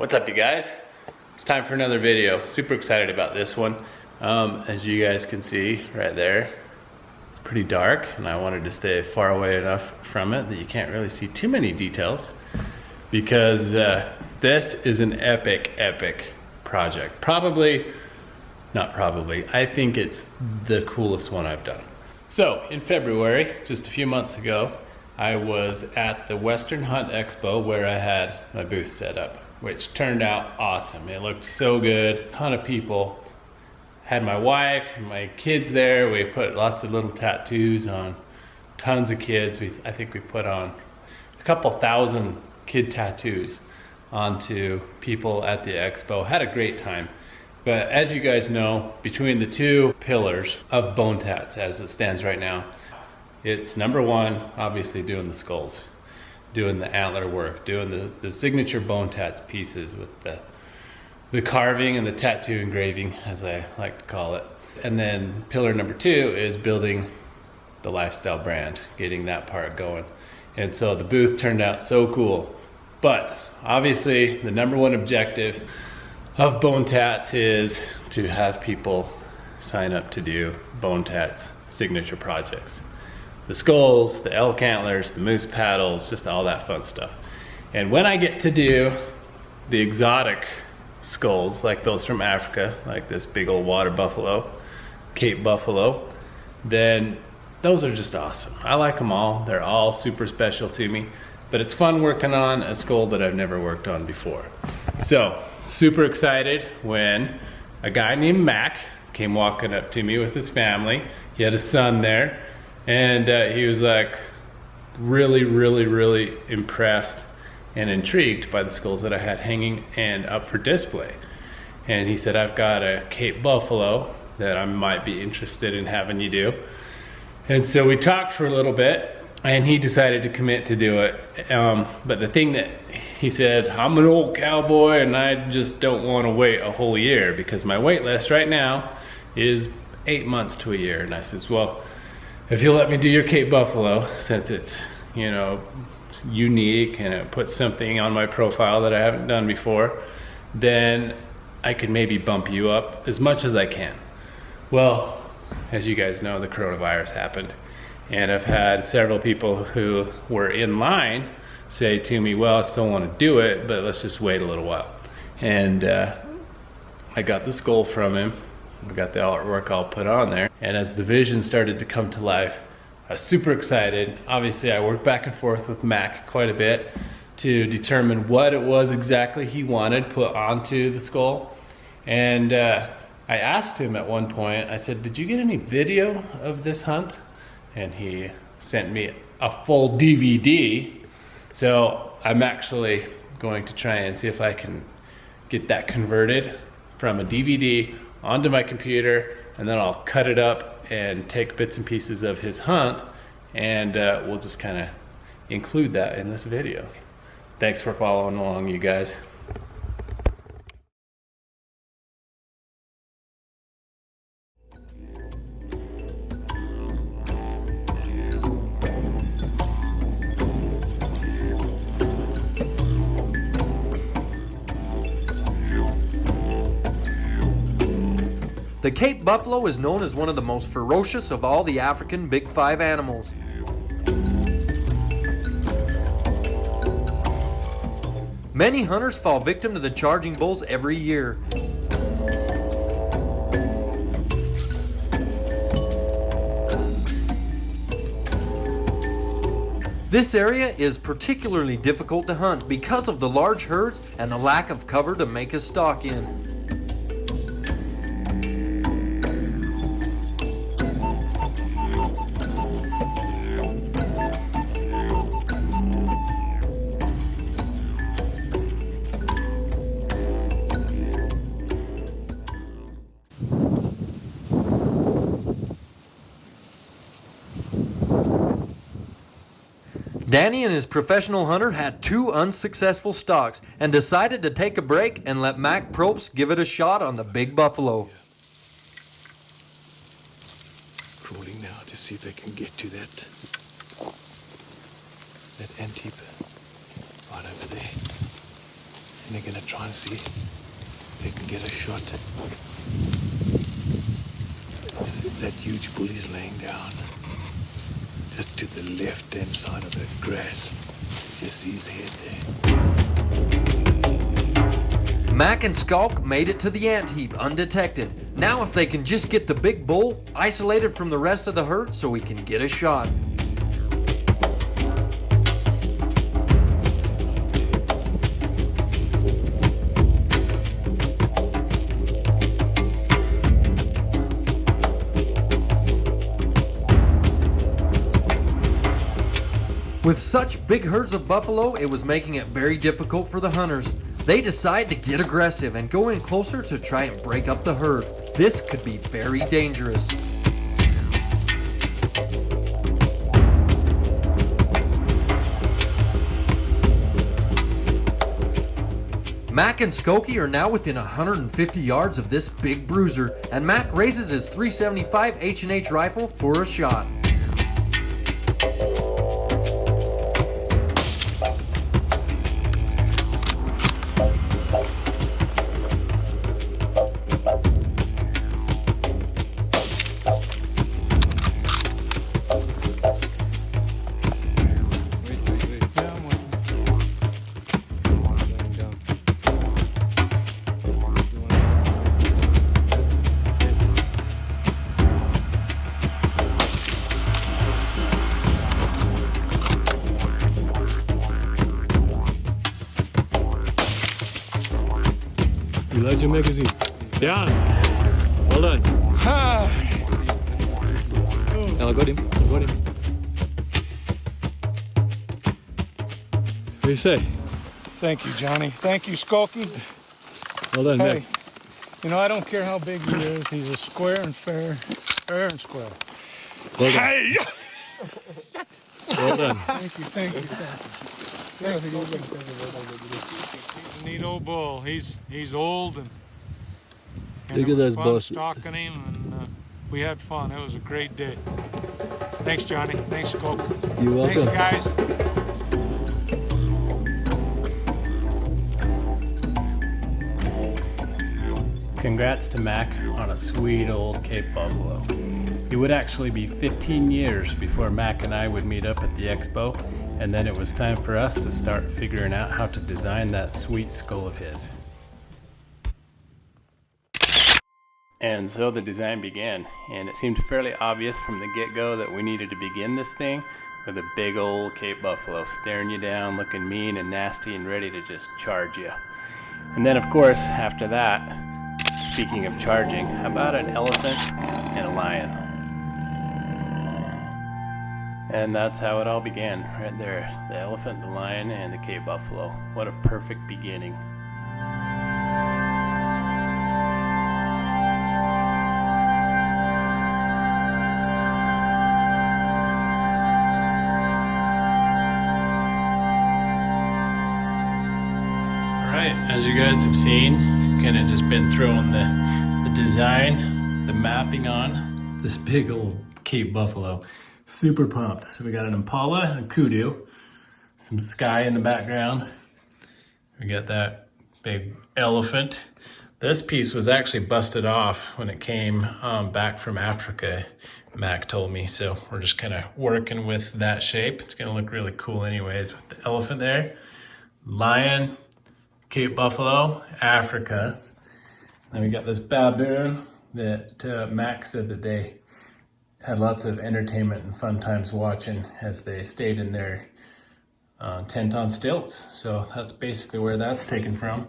What's up, you guys? It's time for another video. Super excited about this one. As you guys can see right there, it's pretty dark and I wanted to stay far away enough from it that you can't really see too many details because this is an epic project. I think it's the coolest one I've done. So in February, just a few months ago, I was at the Western Hunt Expo where I had my booth set up, which turned out awesome. It looked so good, a ton of people. Had my wife and my kids there. We put lots of little tattoos on tons of kids. I think we put on a couple thousand kid tattoos onto people at the expo. Had a great time. But as you guys know, between the two pillars of BONETATS as it stands right now, it's number one, obviously doing the skulls, doing the antler work, doing the signature BONETATS pieces with the carving and the tattoo engraving, as I like to call it. And then pillar number two is building the lifestyle brand, getting that part going. And so the booth turned out so cool. But obviously the number one objective of BONETATS is to have people sign up to do BONETATS signature projects. The skulls, the elk antlers, the moose paddles, just all that fun stuff. And when I get to do the exotic skulls, like those from Africa, like this big old water buffalo, Cape buffalo, then those are just awesome. I like them all. They're all super special to me, but it's fun working on a skull that I've never worked on before. So, super excited when a guy named Mac came walking up to me with his family. He had a son there. And he was like really impressed and intrigued by the skulls that I had hanging and up for display. And he said, I've got a Cape buffalo that I might be interested in having you do. And so we talked for a little bit and he decided to commit to do it. But the thing that he said, I'm an old cowboy and I just don't want to wait a whole year because my wait list right now is 8 months to a year. And I says, well, if you'll let me do your Cape buffalo, since it's, you know, unique and it puts something on my profile that I haven't done before, then I could maybe bump you up as much as I can. Well, as you guys know, the coronavirus happened. And I've had several people who were in line say to me, well, I still want to do it, but let's just wait a little while. And I got the skull from him. We got the artwork all put on there. And as the vision started to come to life, I was super excited. Obviously, I worked back and forth with Mac quite a bit to determine what it was exactly he wanted put onto the skull. And I asked him at one point, I said, did you get any video of this hunt? And he sent me a full DVD. So I'm actually going to try and see if I can get that converted from a DVD onto my computer, and then I'll cut it up and take bits and pieces of his hunt, and we'll just kind of include that in this video. Thanks for following along, you guys. The Cape buffalo is known as one of the most ferocious of all the African Big Five animals. Many hunters fall victim to the charging bulls every year. This area is particularly difficult to hunt because of the large herds and the lack of cover to make a stalk in. Danny and his professional hunter had 2 unsuccessful stalks and decided to take a break and let Mac Probst give it a shot on the big buffalo. Crawling now to see if they can get to that antip right over there. And they're gonna try and see if they can get a shot. That huge bull's laying down just to the left-hand side of that grass. Just see his head there. Mac and Skulk made it to the ant heap undetected. Now if they can just get the big bull isolated from the rest of the herd so we can get a shot. With such big herds of buffalo, it was making it very difficult for the hunters. They decide to get aggressive and go in closer to try and break up the herd. This could be very dangerous. Mac and Skokie are now within 150 yards of this big bruiser, and Mac raises his .375 H&H rifle for a shot. You like your magazine? Yeah. Well done. I got him. What do you say? Thank you, Johnny. Thank you, Skulky. Well done, Hey, Mac. you know, I don't care how big he is. He's a square and fair and square. Well done. Hey! Well done. Thank you. He's a neat old bull. He's old and Look it at was those fun bosses. stalking him, and we had fun. It was a great day. Thanks, Johnny. Thanks, Skulk. You're welcome. Thanks, guys. Congrats to Mac on a sweet old Cape Buffalo. It would actually be 15 years before Mac and I would meet up at the expo, and then it was time for us to start figuring out how to design that sweet skull of his. And so the design began, and it seemed fairly obvious from the get-go that we needed to begin this thing with a big old Cape Buffalo staring you down, looking mean and nasty and ready to just charge you. And then of course, after that, speaking of charging, how about an elephant and a lion? And that's how it all began, right there. The elephant, the lion, and the Cape Buffalo. What a perfect beginning. As you guys have seen, kind of just been throwing the design, the mapping on this big old Cape Buffalo. Super pumped. So we got an Impala and a kudu, some sky in the background. We got that big elephant. This piece was actually busted off when it came back from Africa, Mac told me. So we're just kind of working with that shape. It's gonna look really cool anyways with the elephant there. Lion, Cape Buffalo, Africa. Then we got this baboon that Mac said that they had lots of entertainment and fun times watching as they stayed in their tent on stilts. So that's basically where that's taken from.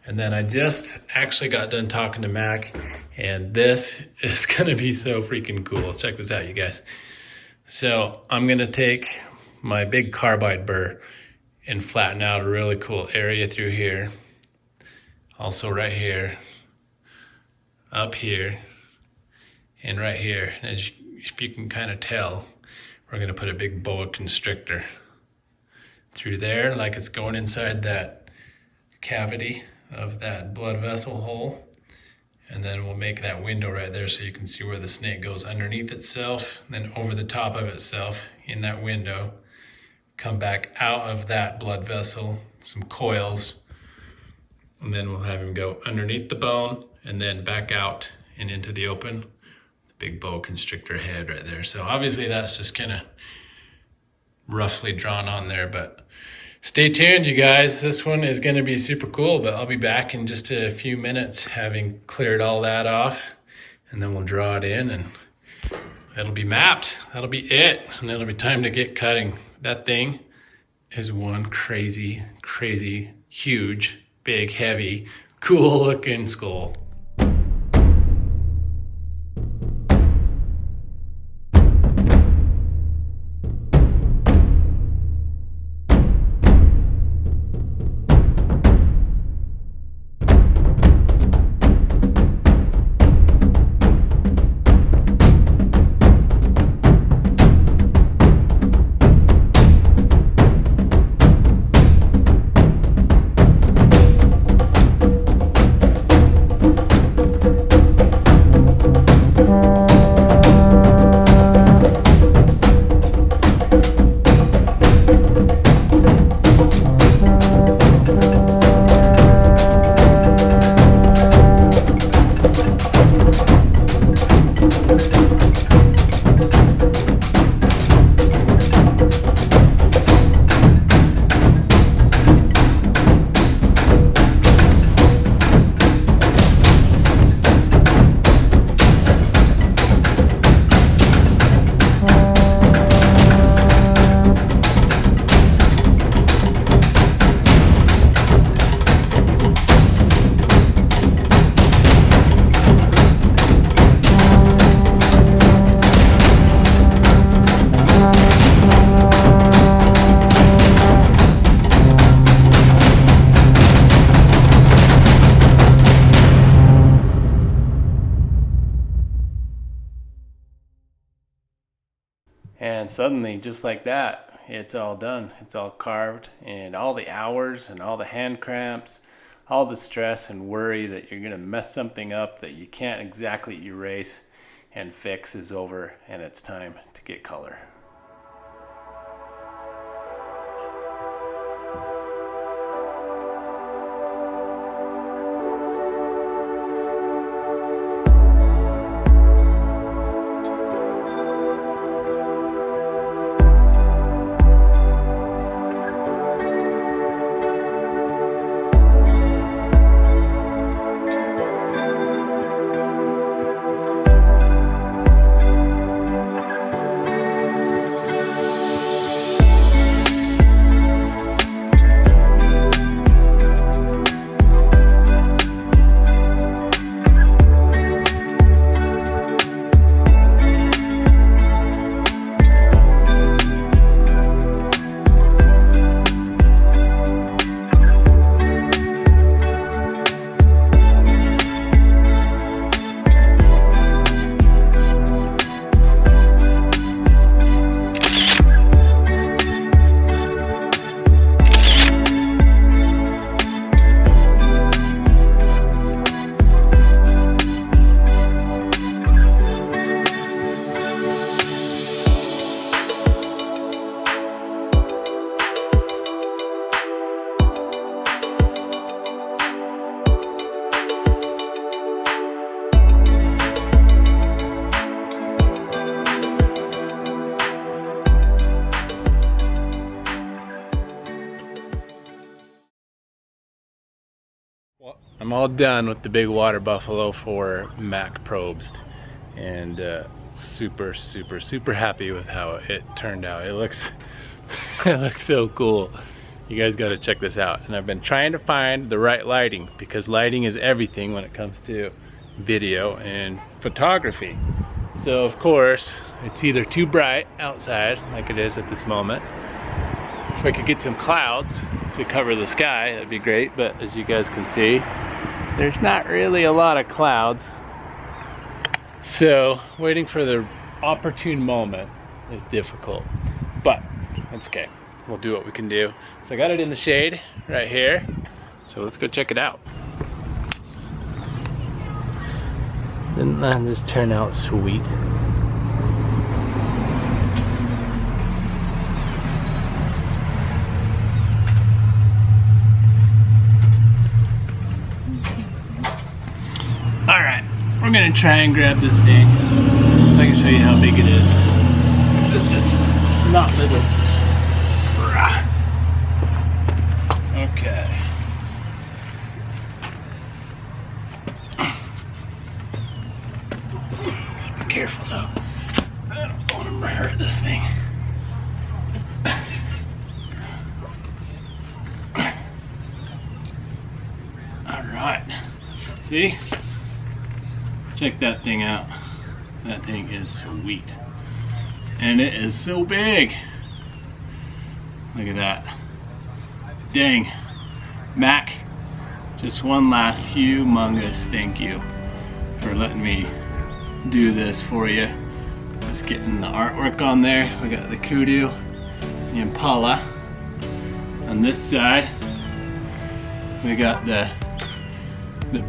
And then I just actually got done talking to Mac, and this is gonna be so freaking cool. Check this out, you guys. So I'm gonna take my big carbide burr and flatten out a really cool area through here. Also right here, up here, and right here. If you can kind of tell, we're gonna put a big boa constrictor through there, like it's going inside that cavity of that blood vessel hole. And then we'll make that window right there so you can see where the snake goes underneath itself, then over the top of itself in that window. Come back out of that blood vessel, some coils, and then we'll have him go underneath the bone and then back out and into the open. The big boa constrictor head right there. So obviously that's just kind of roughly drawn on there, but stay tuned, you guys. This one is going to be super cool, but I'll be back in just a few minutes having cleared all that off, and then we'll draw it in and it'll be mapped. That'll be it, and it'll be time to get cutting. That thing is one crazy, crazy, huge, big, heavy, cool looking skull. And suddenly, just like that, it's all done. It's all carved, and all the hours and all the hand cramps, all the stress and worry that you're gonna mess something up that you can't exactly erase and fix is over, and it's time to get color. Well, I'm all done with the big water buffalo for Mac Probst, and super happy with how it turned out. It looks it looks so cool. You guys got to check this out. And I've been trying to find the right lighting, because lighting is everything when it comes to video and photography. So of course it's either too bright outside like it is at this moment. If I could get some clouds to cover the sky, that'd be great, but as you guys can see, there's not really a lot of clouds. So waiting for the opportune moment is difficult, but that's okay. We'll do what we can do. So I got it in the shade right here, so let's go check it out. Didn't that just turn out sweet? and try and grab this thing so I can show you how big it is. 'Cause it's just not little. Okay. Be careful though. I don't want to hurt this thing. Alright. See? Check that thing out. That thing is sweet. And it is so big. Look at that. Dang. Mac, just one last humongous thank you for letting me do this for you. Just getting the artwork on there. We got the kudu, the impala. On this side, we got the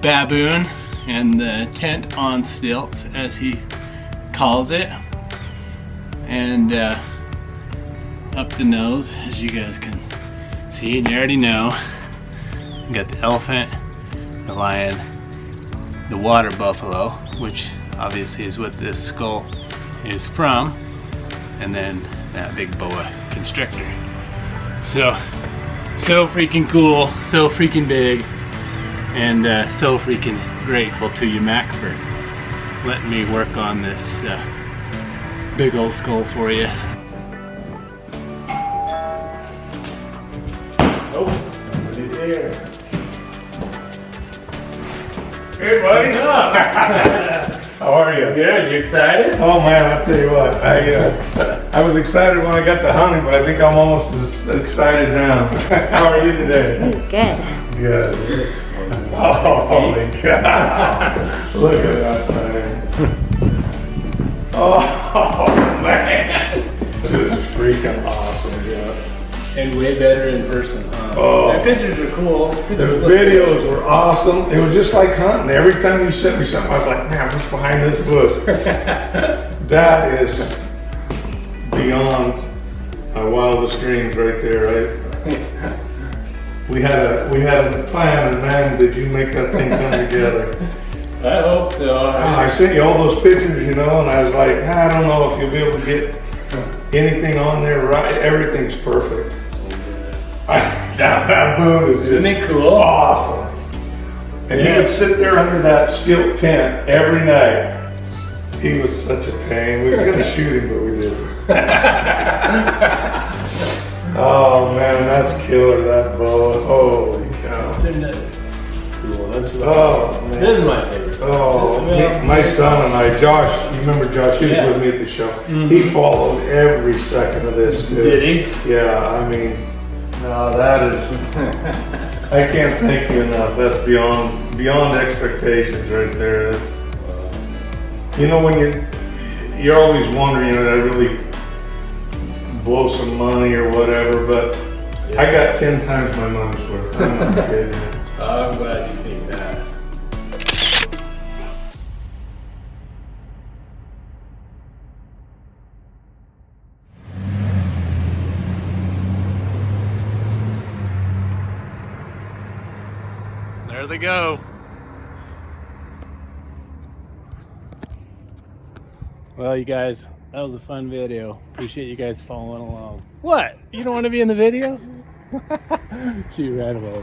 baboon and the tent on stilts, as he calls it. And up the nose, as you guys can see, and you already know, we got the elephant, the lion, the water buffalo, which obviously is what this skull is from, and then that big boa constrictor. So freaking cool, so freaking big, and so freaking grateful to you, Mac, for letting me work on this big old skull for you. Oh, somebody's here. Hey, buddy. How are you? Good, you excited? Oh man, I'll tell you what. I was excited when I got to hunting, but I think I'm almost as excited now. How are you today? Good. Good. Oh, holy cow! Look at that thing. Oh man, this is freaking awesome, yeah. And way better in person, huh? Oh. The pictures are cool. The videos were awesome. It was just like hunting. Every time you sent me something, I was like, man, what's behind this bush? That is beyond my wildest dreams right there, right? We had a plan, and man, did you make that thing come together. I hope so. I sent you all those pictures, you know, and I was like, I don't know if you'll be able to get anything on there right. Everything's perfect. That baboon is just Isn't it cool? awesome. And he would sit there under that stilt tent every night. He was such a pain. We was going to shoot him, but we didn't. Oh man, that's killer, that boa. Holy cow. Isn't that cool? That's what Oh man. This is my favorite. Oh, my son and I, Josh, you remember Josh, he was Yeah. with me at the show. He followed every second of this too. Did he? Yeah, I mean, no, that is, I can't thank you enough. That's beyond expectations right there. That's, you know, when you're always wondering, you know, did I really blow some money or whatever, but I got 10 times my money's worth. I'm not kidding. I'm glad you think that. There they go. Well, you guys, that was a fun video. Appreciate you guys following along. What? You don't want to be in the video? She ran away.